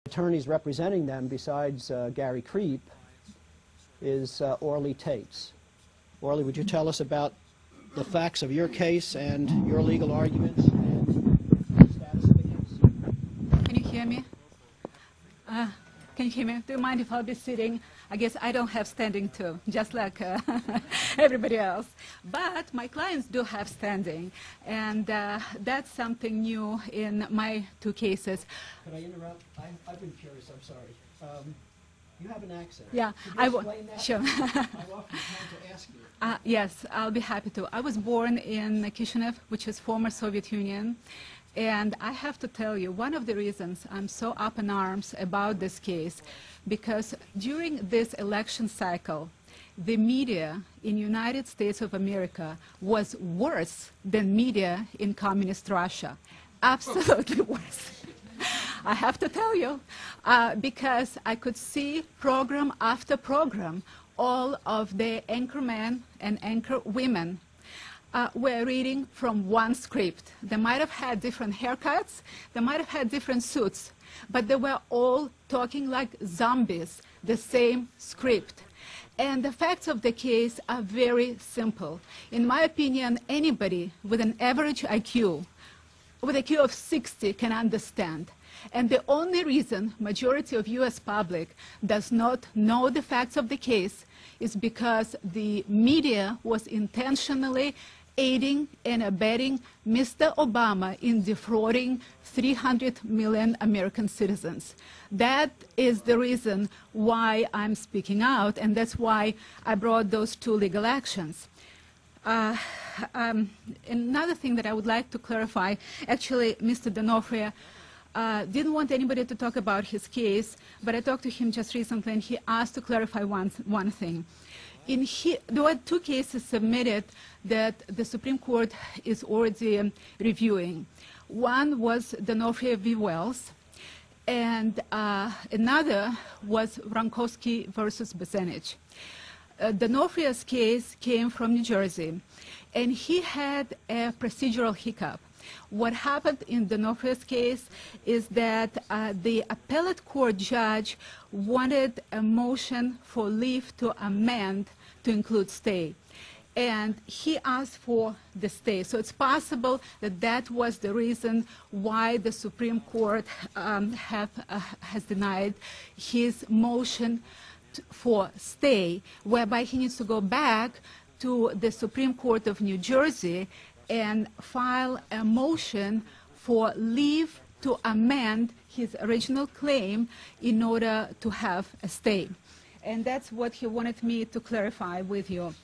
Attorneys representing them, besides Gary Creep, is Orly Taitz. Orly, would you tell us about the facts of your case and your legal arguments and the status of the case? Can you hear me? Can you hear me? Do you mind if I'll be sitting? I guess I don't have standing too, just like everybody else. But my clients do have standing, and that's something new in my two cases. Could I interrupt? I've been curious, I'm sorry. You have an accent. Yeah, Could you explain that? Sure. I've often tried to ask you. Yes, I'll be happy to. I was born in Kishinev, which is former Soviet Union. And I have to tell you, one of the reasons I'm so up in arms about this case, because during this election cycle, the media in United States of America was worse than media in communist Russia. Absolutely worse. I have to tell you, because I could see program after program, all of the anchormen and anchor women were reading from one script. They might have had different haircuts, they might have had different suits, but they were all talking like zombies, the same script. And the facts of the case are very simple. In my opinion, anybody with an average IQ, with an IQ of 60, can understand. And the only reason majority of U.S. public does not know the facts of the case is because the media was intentionally aiding and abetting Mr. Obama in defrauding 300 million American citizens. That is the reason why I'm speaking out, and that's why I brought those two legal actions. Another thing that I would like to clarify, actually, Mr. D'Onofrio didn't want anybody to talk about his case, but I talked to him just recently, and he asked to clarify one thing. There were two cases submitted that the Supreme Court is already reviewing. One was D'Onofrio v. Wells, and another was Wronkowski versus Bezenich. D'Onofrio's case came from New Jersey, and he had a procedural hiccup. What happened in D'Onofrio's case is that the appellate court judge wanted a motion for leave to amend to include stay. And he asked for the stay. So it's possible that that was the reason why the Supreme Court has denied his motion for stay, whereby he needs to go back to the Supreme Court of New Jersey and file a motion for leave to amend his original claim in order to have a stay. And that's what he wanted me to clarify with you.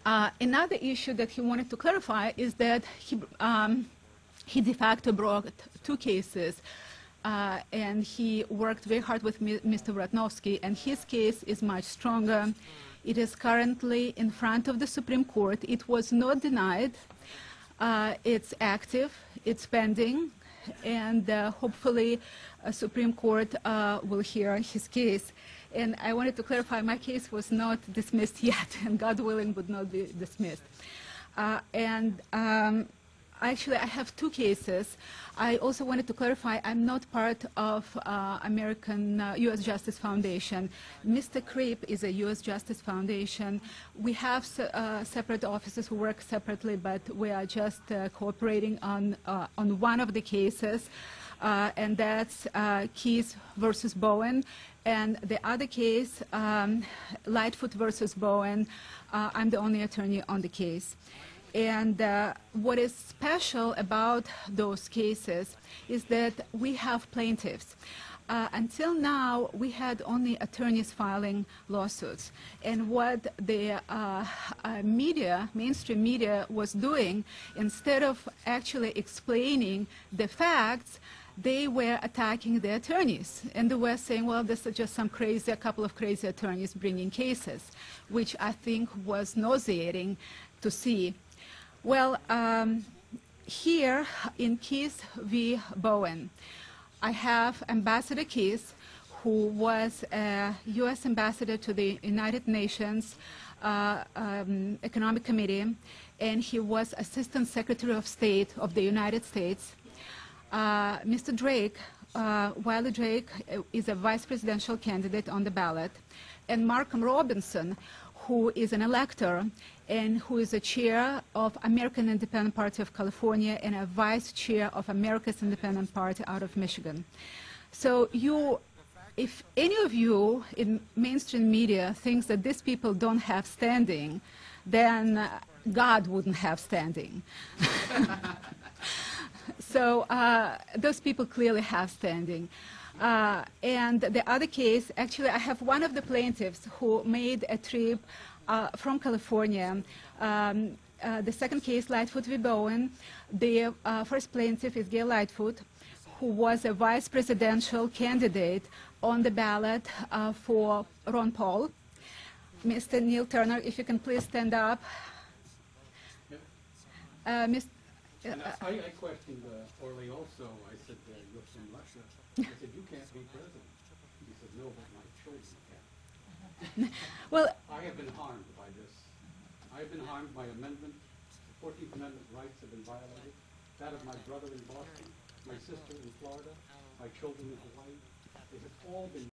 Another issue that he wanted to clarify is that he de facto brought two cases, and he worked very hard with Mr. Wratnowski, and his case is much stronger. It is currently in front of the Supreme Court. It was not denied. It's active, it's pending, and hopefully Supreme Court will hear his case. And I wanted to clarify, my case was not dismissed yet, and God willing would not be dismissed. Actually, I have two cases. I also wanted to clarify, I'm not part of American U.S. Justice Foundation. Mr. Creep is a U.S. Justice Foundation. We have separate offices who work separately, but we are just cooperating on one of the cases, and that's Keys versus Bowen. And the other case, Lightfoot versus Bowen, I'm the only attorney on the case. And what is special about those cases is that we have plaintiffs. Until now, we had only attorneys filing lawsuits. And what the media, mainstream media, was doing, instead of actually explaining the facts, they were attacking the attorneys. And they were saying, well, this is just a couple of crazy attorneys bringing cases, which I think was nauseating to see. Well, here in Keys v. Bowen, I have Ambassador Keys, who was a U.S. ambassador to the United Nations Economic Committee, and he was Assistant Secretary of State of the United States. Mr. Drake, Wiley Drake, is a vice presidential candidate on the ballot, and Markham Robinson, who is an elector and who is a chair of American Independent Party of California and a vice chair of America's Independent Party out of Michigan. So if any of you in mainstream media thinks that these people don't have standing, then God wouldn't have standing. So those people clearly have standing. And the other case, actually, I have one of the plaintiffs who made a trip from California. The second case, Lightfoot v. Bowen. The first plaintiff is Gail Lightfoot, who was a vice presidential candidate on the ballot for Ron Paul. Mr. Neil Turner, if you can please stand up. And I questioned Orly also. I said, you're from Russia. I said, you can't be president. He said, no, but my children can. Well, I have been harmed by this. I have been harmed. My amendment, the 14th Amendment rights have been violated. That of my brother in Boston, my sister in Florida, my children in Hawaii. They have all been